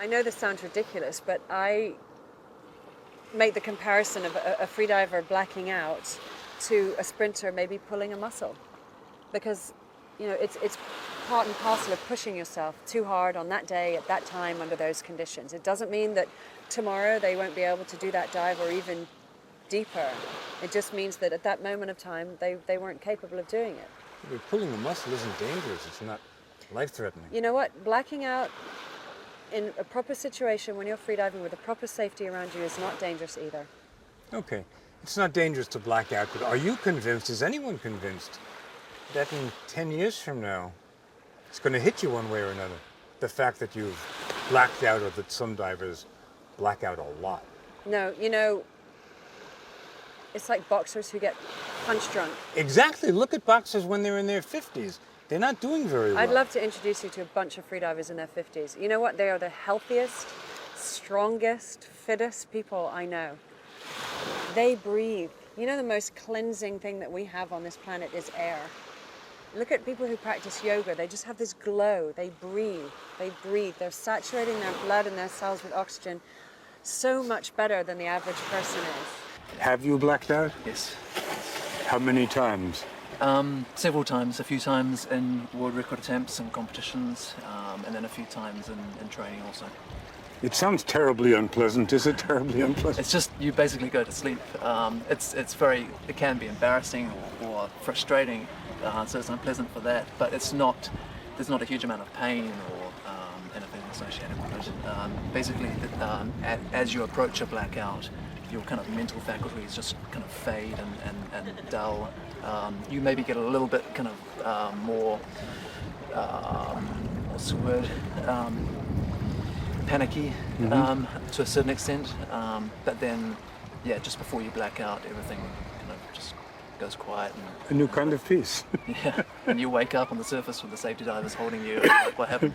I know this sounds ridiculous, but I make the comparison of a freediver blacking out to a sprinter maybe pulling a muscle, because it's part and parcel of pushing yourself too hard on that day at that time under those conditions. It doesn't mean that tomorrow they won't be able to do that dive or even deeper. It just means that at that moment of time they weren't capable of doing it. But pulling a muscle isn't dangerous. It's not life-threatening. You know what? Blacking out in a proper situation when you're freediving with the proper safety around you is not dangerous either. Okay, it's not dangerous to black out, but are you convinced, is anyone convinced, that in 10 years from now, it's going to hit you one way or another? The fact that you've blacked out, or that some divers black out a lot. No, it's like boxers who get punch drunk. Exactly. Look at boxers when they're in their 50s. They're not doing very well. I'd love to introduce you to a bunch of freedivers in their 50s. You know what? They are the healthiest, strongest, fittest people I know. They breathe. You know, the most cleansing thing that we have on this planet is air. Look at people who practice yoga. They just have this glow. They breathe. They breathe. They're saturating their blood and their cells with oxygen so much better than the average person is. Have you blacked out? Yes. How many times? Several times, a few times in world record attempts and competitions, and then a few times in training also. It sounds terribly unpleasant. Is it terribly unpleasant? It's just, you basically go to sleep. It can be embarrassing or frustrating, so it's unpleasant for that, but there's not a huge amount of pain or anything associated with it. Basically, as you approach a blackout, your kind of mental faculties just kind of fade and dull. You maybe get a little bit kind of more, what's the word, panicky to a certain extent, but then, yeah, just before you black out, everything kind of just goes quiet. A new kind of peace. Yeah, and you wake up on the surface with the safety divers holding you, like, what happened?